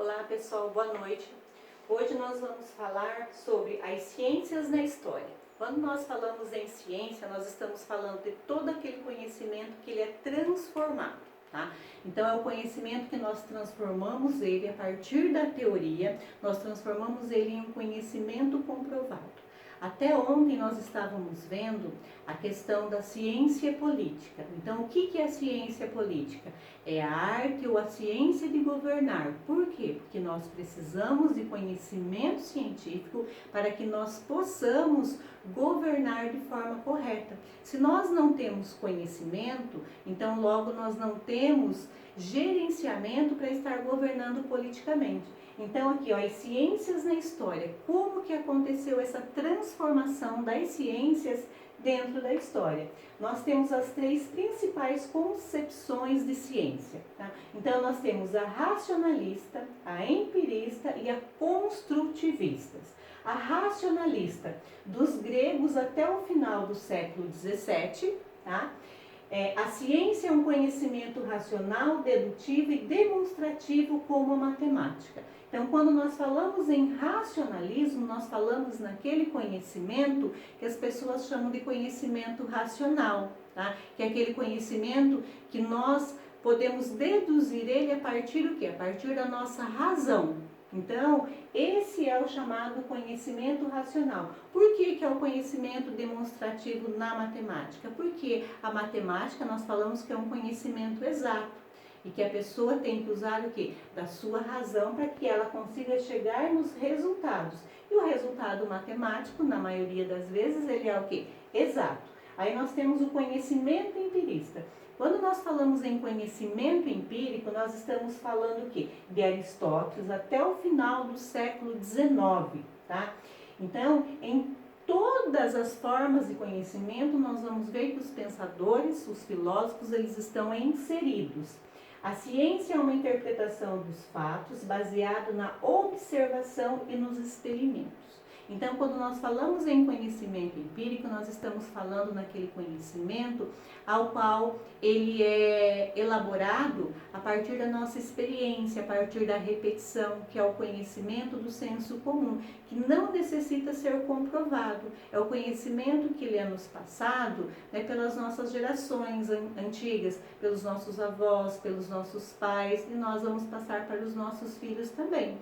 Olá pessoal, boa noite. Hoje nós vamos falar sobre as ciências na história. Quando nós falamos em ciência, nós estamos falando de todo aquele conhecimento que ele é transformado, tá? Então é o conhecimento que nós transformamos ele a partir da teoria, nós transformamos ele em um conhecimento comprovado. Até ontem nós estávamos vendo a questão da ciência política. Então, o que é a ciência política? É a arte ou a ciência de governar. Por quê? Porque nós precisamos de conhecimento científico para que nós possamos governar de forma correta. Se nós não temos conhecimento, então logo nós não temos gerenciamento para estar governando politicamente. Então aqui, ó, as ciências na história, como que aconteceu essa transformação das ciências dentro da história? Nós temos as três principais concepções de ciência, tá? Então nós temos a racionalista, a empirista e a construtivista. A racionalista, dos gregos até o final do século XVII, tá? A ciência é um conhecimento racional, dedutivo e demonstrativo como a matemática. Então, quando nós falamos em racionalismo, nós falamos naquele conhecimento que as pessoas chamam de conhecimento racional, tá? Que é aquele conhecimento que nós podemos deduzir ele a partir do quê? A partir da nossa razão. Então, esse é o chamado conhecimento racional. Por que é o conhecimento demonstrativo na matemática? Porque a matemática, nós falamos que é um conhecimento exato e que a pessoa tem que usar o quê? Da sua razão para que ela consiga chegar nos resultados. E o resultado matemático, na maioria das vezes, ele é o quê? Exato. Aí nós temos o conhecimento empirista. Quando nós falamos em conhecimento empírico, nós estamos falando o quê? De Aristóteles até o final do século XIX, tá? Então, em todas as formas de conhecimento, nós vamos ver que os pensadores, os filósofos, eles estão inseridos. A ciência é uma interpretação dos fatos baseado na observação e nos experimentos. Então, quando nós falamos em conhecimento empírico, nós estamos falando naquele conhecimento ao qual ele é elaborado a partir da nossa experiência, a partir da repetição, que é o conhecimento do senso comum, que não necessita ser comprovado. É o conhecimento que ele é nos passado, né, pelas nossas gerações antigas, pelos nossos avós, pelos nossos pais, e nós vamos passar para os nossos filhos também.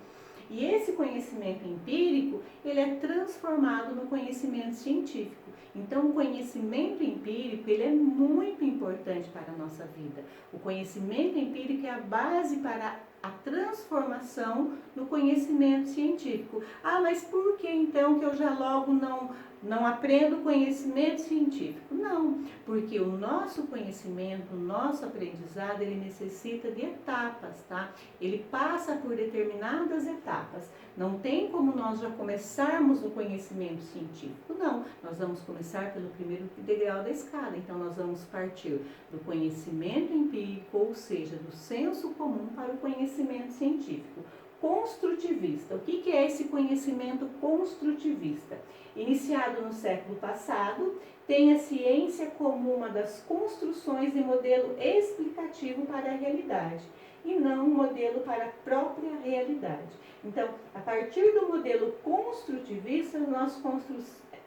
E esse conhecimento empírico, ele é transformado no conhecimento científico. Então, o conhecimento empírico, ele é muito importante para a nossa vida. O conhecimento empírico é a base para a transformação no conhecimento científico. Ah, mas por que então que eu já logo não aprendo conhecimento científico? Não, porque o nosso conhecimento, o nosso aprendizado, ele necessita de etapas, tá? Ele passa por determinadas etapas. Não tem como nós já começarmos no conhecimento científico, não. Nós vamos começar pelo primeiro degrau da escada. Então, nós vamos partir do conhecimento empírico, ou seja, do senso comum, para o conhecimento científico. Construtivista. O que é esse conhecimento construtivista? Iniciado no século passado, tem a ciência como uma das construções de modelo explicativo para a realidade e não um modelo para a própria realidade. Então, a partir do modelo construtivista, nós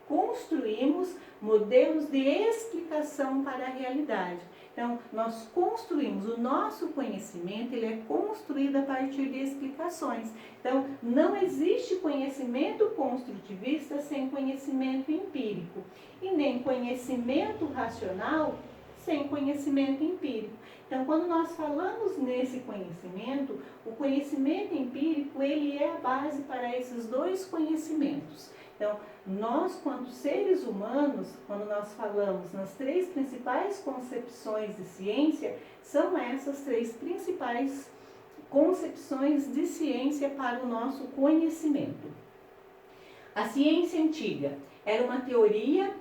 construímos modelos de explicação para a realidade. Então, nós construímos o nosso conhecimento, ele é construído a partir de explicações. Então, não existe conhecimento construtivista sem conhecimento empírico, e nem conhecimento racional sem conhecimento empírico. Então, quando nós falamos nesse conhecimento, o conhecimento empírico, ele é a base para esses dois conhecimentos. Então, nós, quanto seres humanos, quando nós falamos nas três principais concepções de ciência, são essas três principais concepções de ciência para o nosso conhecimento. A ciência antiga era uma teoria,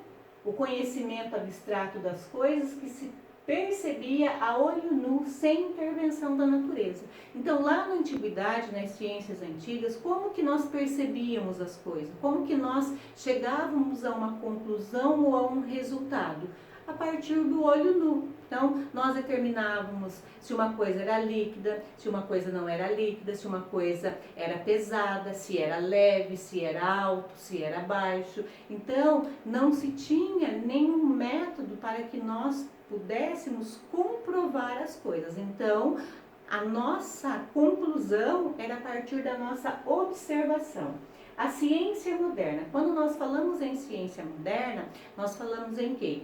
o conhecimento abstrato das coisas que se percebia a olho nu, sem intervenção da natureza. Então, lá na antiguidade, nas ciências antigas, como que nós percebíamos as coisas? Como que nós chegávamos a uma conclusão ou a um resultado? A partir do olho nu. Então, nós determinávamos se uma coisa era líquida, se uma coisa não era líquida, se uma coisa era pesada, se era leve, se era alto, se era baixo. Então, não se tinha nenhum método para que nós pudéssemos comprovar as coisas. Então, a nossa conclusão era a partir da nossa observação. A ciência moderna. Quando nós falamos em ciência moderna, nós falamos em quem?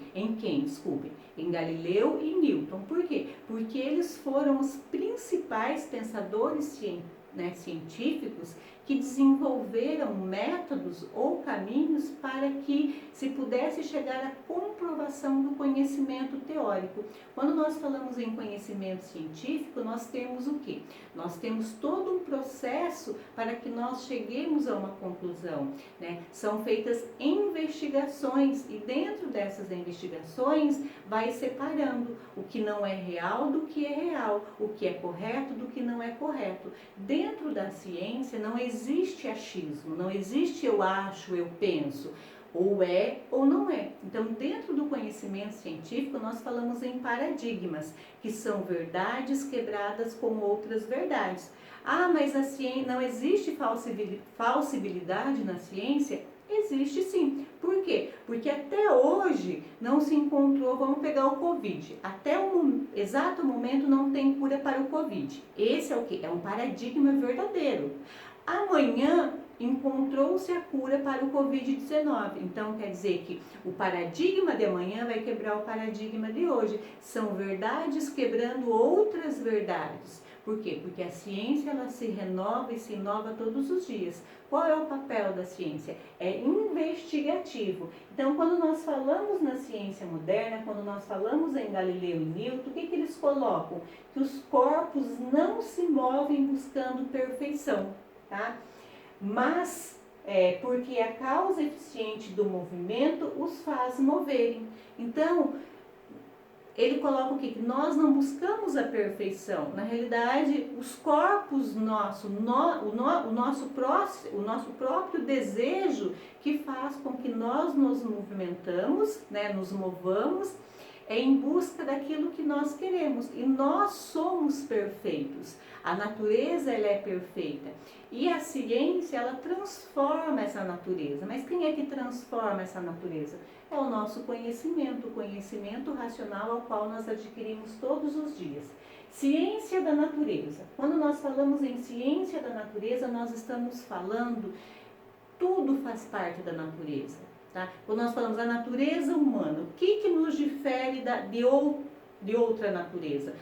Desculpe. Em Galileu e Newton. Por quê? Porque eles foram os principais pensadores científicos que desenvolveram métodos ou caminhos para que se pudesse chegar à comprovação do conhecimento teórico. Quando nós falamos em conhecimento científico, nós temos o quê? Nós temos todo um processo para que nós cheguemos a uma conclusão, né? São feitas investigações e dentro dessas investigações vai separando o que não é real do que é real, o que é correto do que não é correto. Dentro da ciência não existe achismo, não existe eu acho, eu penso. Ou é ou não é. Então, dentro do conhecimento científico, nós falamos em paradigmas, que são verdades quebradas com outras verdades. Ah, mas a ciência, não existe falsibilidade na ciência? Existe sim. Por quê? Porque até hoje não se encontrou, vamos pegar o Covid, até o exato momento não tem cura para o Covid. Esse é o quê? É um paradigma verdadeiro. Amanhã encontrou-se a cura para o Covid-19. Então, quer dizer que o paradigma de amanhã vai quebrar o paradigma de hoje. São verdades quebrando outras verdades. Por quê? Porque a ciência ela se renova e se inova todos os dias. Qual é o papel da ciência? É investigativo. Então, quando nós falamos na ciência moderna, quando nós falamos em Galileu e Newton, o que eles colocam? Que os corpos não se movem buscando perfeição, tá? Mas porque a causa eficiente do movimento os faz moverem. Então, ele coloca o quê? Que nós não buscamos a perfeição. Na realidade, os corpos nossos, o nosso próprio desejo que faz com que nós nos movimentamos, né, nos movamos, em busca daquilo que nós queremos. E nós somos perfeitos. A natureza ela é perfeita. E a ciência ela transforma essa natureza. Mas quem é que transforma essa natureza? É o nosso conhecimento, o conhecimento racional ao qual nós adquirimos todos os dias. Ciência da natureza. Quando nós falamos em ciência da natureza, nós estamos falando, tudo faz parte da natureza. Tá? Quando nós falamos da natureza humana, o que nos difere de outra natureza?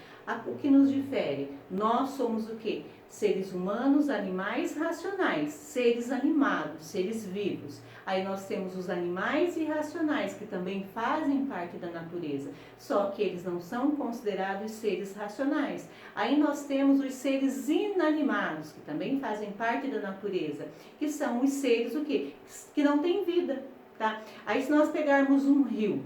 O que nos difere? Nós somos o quê? Seres humanos, animais racionais, seres animados, seres vivos. Aí nós temos os animais irracionais, que também fazem parte da natureza, só que eles não são considerados seres racionais. Aí nós temos os seres inanimados, que também fazem parte da natureza, que são os seres o quê? Que não têm vida. Tá? Aí se nós pegarmos um rio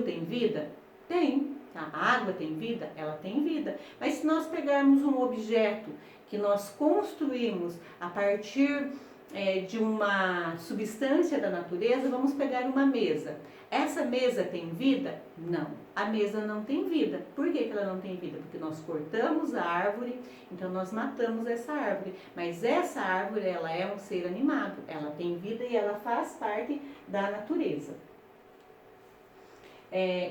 tem vida? Tem. Tá? A água tem vida? Ela tem vida. Mas se nós pegarmos um objeto que nós construímos a partir de uma substância da natureza, vamos pegar uma mesa. Essa mesa tem vida? Não. A mesa não tem vida. Por que ela não tem vida? Porque nós cortamos a árvore, então nós matamos essa árvore. Mas essa árvore, ela é um ser animado, ela tem vida e ela faz parte da natureza.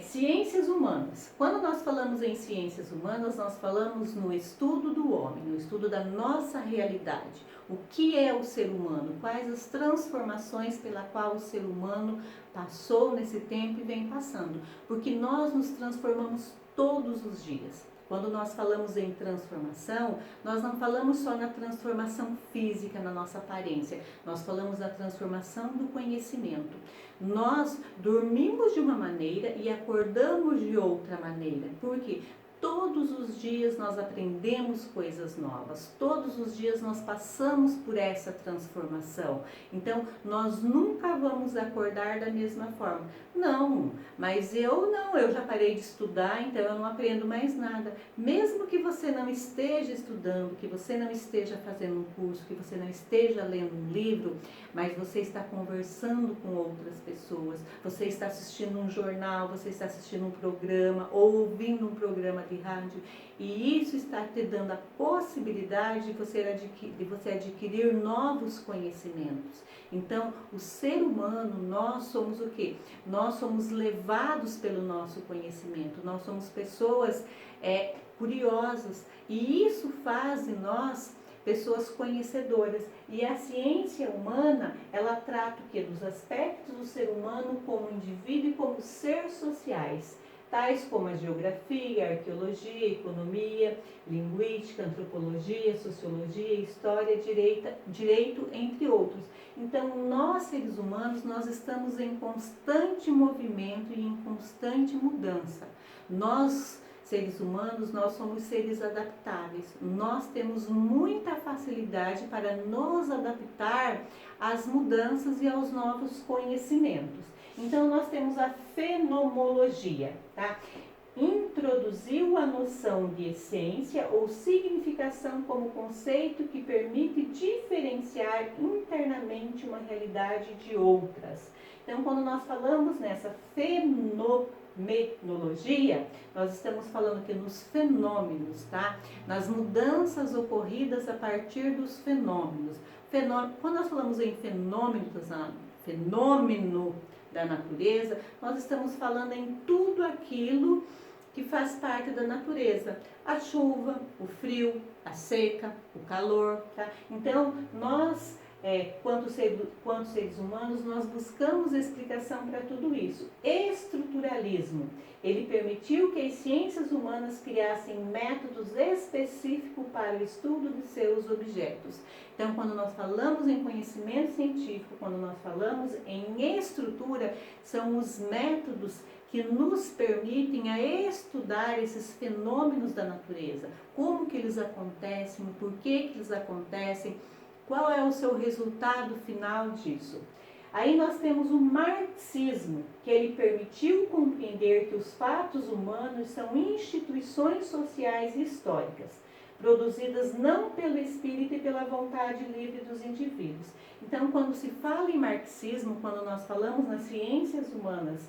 Ciências humanas. Quando nós falamos em ciências humanas, nós falamos no estudo do homem, no estudo da nossa realidade. O que é o ser humano? Quais as transformações pela qual o ser humano passou nesse tempo e vem passando? Porque nós nos transformamos todos os dias. Quando nós falamos em transformação, nós não falamos só na transformação física, na nossa aparência. Nós falamos da transformação do conhecimento. Nós dormimos de uma maneira e acordamos de outra maneira. Por quê? Todos os dias nós aprendemos coisas novas, todos os dias nós passamos por essa transformação. Então, nós nunca vamos acordar da mesma forma. Não, mas eu já parei de estudar, então eu não aprendo mais nada. Mesmo que você não esteja estudando, que você não esteja fazendo um curso, que você não esteja lendo um livro, mas você está conversando com outras pessoas, você está assistindo um jornal, você está assistindo um programa ou ouvindo um programa de rádio, e isso está te dando a possibilidade de você adquirir novos conhecimentos. Então, o ser humano, nós somos o quê? Nós somos levados pelo nosso conhecimento, nós somos pessoas curiosas, e isso faz de nós pessoas conhecedoras. E a ciência humana, ela trata o quê? Dos aspectos do ser humano como indivíduo e como ser sociais, tais como a geografia, a arqueologia, a economia, linguística, antropologia, sociologia, história, direito, entre outros. Então, nós seres humanos, nós estamos em constante movimento e em constante mudança. Nós, seres humanos, nós somos seres adaptáveis. Nós temos muita facilidade para nos adaptar às mudanças e aos novos conhecimentos. Então, nós temos a fenomenologia, tá? Introduziu a noção de essência ou significação como conceito que permite diferenciar internamente uma realidade de outras. Então, quando nós falamos nessa fenomenologia, nós estamos falando aqui nos fenômenos, tá? Nas mudanças ocorridas a partir dos fenômenos. Quando nós falamos em fenômeno da natureza, nós estamos falando em tudo aquilo que faz parte da natureza. A chuva, o frio, a seca, o calor, tá? Então, nós, quanto seres humanos, nós buscamos explicação para tudo isso. Estruturalismo. Ele permitiu que as ciências humanas criassem métodos específicos para o estudo de seus objetos. Então, quando nós falamos em conhecimento científico, quando nós falamos em estrutura, são os métodos que nos permitem a estudar esses fenômenos da natureza. Como que eles acontecem, por que eles acontecem, qual é o seu resultado final disso. Aí nós temos o marxismo, que ele permitiu compreender que os fatos humanos são instituições sociais e históricas, produzidas não pelo espírito e pela vontade livre dos indivíduos. Então, quando se fala em marxismo, quando nós falamos nas ciências humanas,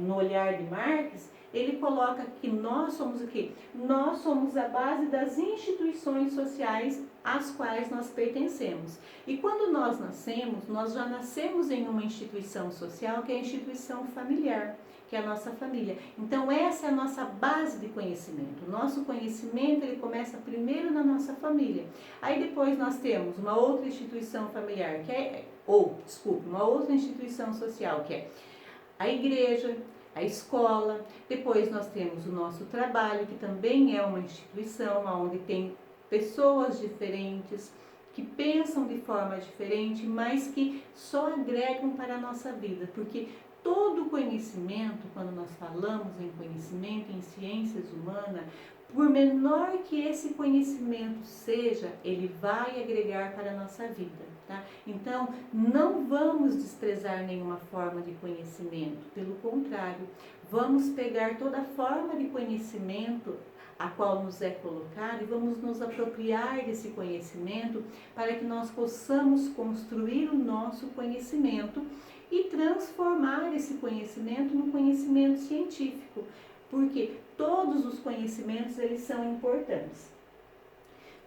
no olhar de Marx, ele coloca que nós somos o quê? Nós somos a base das instituições sociais às quais nós pertencemos. E quando nós nascemos, nós já nascemos em uma instituição social, que é a instituição familiar, que é a nossa família. Então, essa é a nossa base de conhecimento. O nosso conhecimento, ele começa primeiro na nossa família. Aí depois nós temos uma outra instituição familiar, uma outra instituição social, que é a igreja, a escola. Depois nós temos o nosso trabalho, que também é uma instituição onde tem pessoas diferentes, que pensam de forma diferente, mas que só agregam para a nossa vida, porque todo conhecimento, quando nós falamos em conhecimento, em ciências humanas, por menor que esse conhecimento seja, ele vai agregar para a nossa vida, tá? Então, não vamos desprezar nenhuma forma de conhecimento, pelo contrário, vamos pegar toda forma de conhecimento a qual nos é colocado e vamos nos apropriar desse conhecimento para que nós possamos construir o nosso conhecimento e transformar esse conhecimento no conhecimento científico, porque todos os conhecimentos, eles são importantes.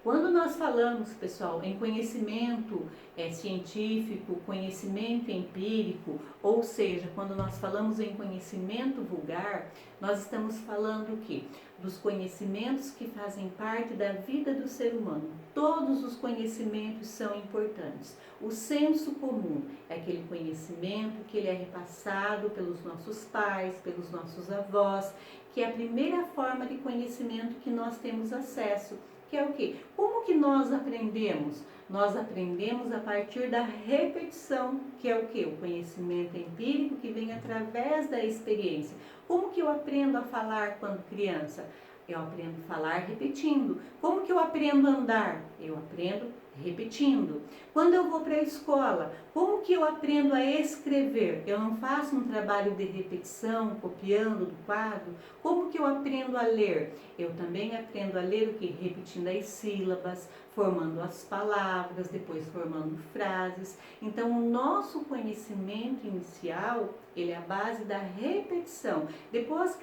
Quando nós falamos, pessoal, em conhecimento científico, conhecimento empírico, ou seja, quando nós falamos em conhecimento vulgar, nós estamos falando o quê? Dos conhecimentos que fazem parte da vida do ser humano. Todos os conhecimentos são importantes. O senso comum é aquele conhecimento que ele é repassado pelos nossos pais, pelos nossos avós, que é a primeira forma de conhecimento que nós temos acesso. Que é o quê? Como que nós aprendemos? Nós aprendemos a partir da repetição, que é o quê? O conhecimento empírico que vem através da experiência. Como que eu aprendo a falar quando criança? Eu aprendo a falar repetindo. Como que eu aprendo a andar? Eu aprendo repetindo. Quando eu vou para a escola, como que eu aprendo a escrever? Eu não faço um trabalho de repetição, copiando do quadro. Como que eu aprendo a ler? Eu também aprendo a ler o que? Repetindo as sílabas, formando as palavras, depois formando frases. Então, o nosso conhecimento inicial, ele é a base da repetição. Depois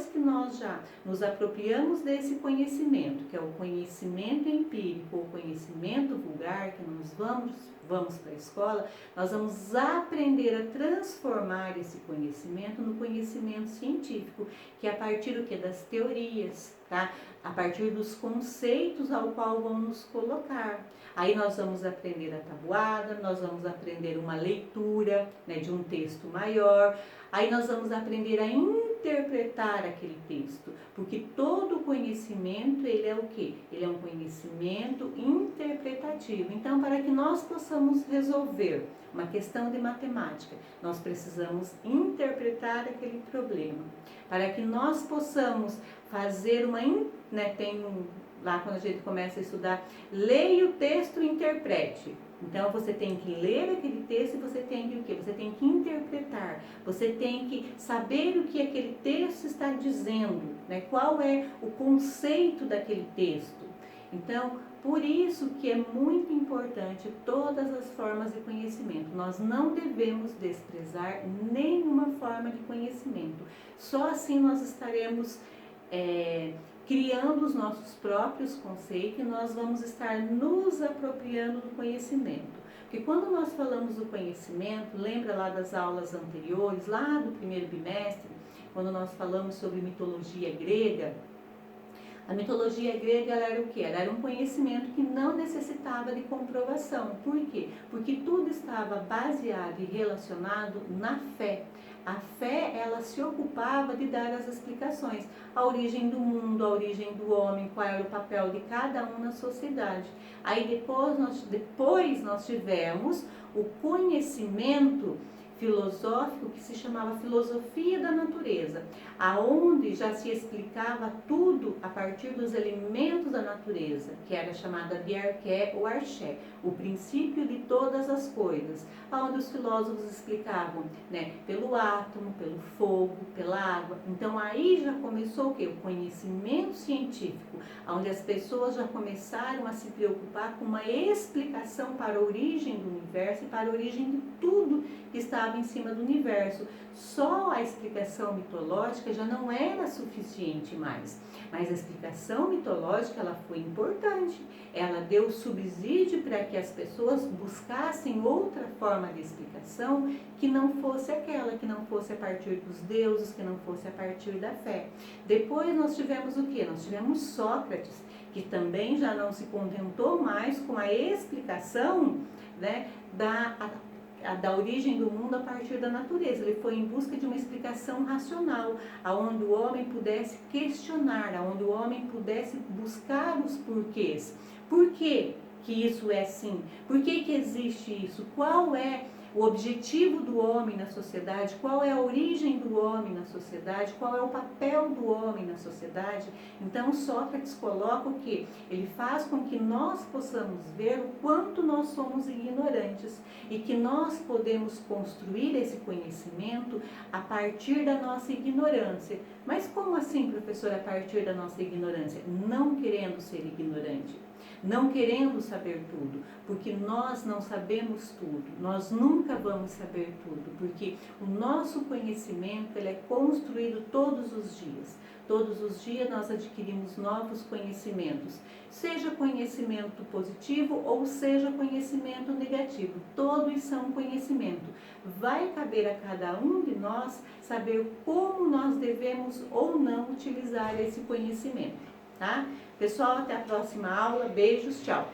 que nós já nos apropriamos desse conhecimento, que é o conhecimento empírico, o conhecimento vulgar, que nós vamos para a escola, nós vamos aprender a transformar esse conhecimento no conhecimento científico, que é a partir do que? Das teorias, tá? A partir dos conceitos ao qual vão nos colocar. Aí nós vamos aprender a tabuada, nós vamos aprender uma leitura, né, de um texto maior, aí nós vamos aprender a interpretar aquele texto, porque todo conhecimento, ele é o quê? Ele é um conhecimento interpretativo. Então, para que nós possamos resolver uma questão de matemática, nós precisamos interpretar aquele problema. Para que nós possamos fazer tem lá quando a gente começa a estudar, leia o texto e interprete. Então, você tem que ler aquele texto e você tem que o quê? Você tem que interpretar, você tem que saber o que aquele texto está dizendo, né? Qual é o conceito daquele texto. Então, por isso que é muito importante todas as formas de conhecimento. Nós não devemos desprezar nenhuma forma de conhecimento. Só assim nós estaremos criando os nossos próprios conceitos e nós vamos estar nos apropriando do conhecimento. Porque quando nós falamos do conhecimento, lembra lá das aulas anteriores, lá do primeiro bimestre, quando nós falamos sobre mitologia grega, a mitologia grega ela era o quê? Ela era um conhecimento que não necessitava de comprovação. Por quê? Porque tudo estava baseado e relacionado na fé. A fé, ela se ocupava de dar as explicações, a origem do mundo, a origem do homem, qual era o papel de cada um na sociedade. Aí depois nós tivemos o conhecimento filosófico que se chamava filosofia da natureza, aonde já se explicava tudo a partir dos elementos da natureza, que era chamada de arqué ou arché, o princípio de todas as coisas, aonde os filósofos explicavam, né, pelo átomo, pelo fogo, pela água. Então aí já começou o quê? O conhecimento científico, onde as pessoas já começaram a se preocupar com uma explicação para a origem do universo e para a origem de tudo que estava em cima do universo. Só a explicação mitológica já não era suficiente mais, mas a explicação mitológica ela foi importante. Ela deu subsídio para que as pessoas buscassem outra forma de explicação que não fosse aquela, que não fosse a partir dos deuses, que não fosse a partir da fé. Depois nós tivemos o quê? Nós tivemos Sócrates, que também já não se contentou mais com a explicação, né, da origem do mundo a partir da natureza. Ele foi em busca de uma explicação racional, aonde o homem pudesse questionar, aonde o homem pudesse buscar os porquês. Por que isso é assim? Por que existe isso? Qual é o objetivo do homem na sociedade? Qual é a origem do homem na sociedade? Qual é o papel do homem na sociedade? Então Sócrates coloca o que? Ele faz com que nós possamos ver o quanto nós somos ignorantes e que nós podemos construir esse conhecimento a partir da nossa ignorância. Mas como assim, professor, a partir da nossa ignorância? Não querendo ser ignorante, não querendo saber tudo, porque nós não sabemos tudo, nós nunca vamos saber tudo, porque o nosso conhecimento ele é construído todos os dias. Todos os dias nós adquirimos novos conhecimentos, seja conhecimento positivo ou seja conhecimento negativo, todos são conhecimento. Vai caber a cada um de nós saber como nós devemos ou não utilizar esse conhecimento, tá? Pessoal, até a próxima aula, beijos, tchau!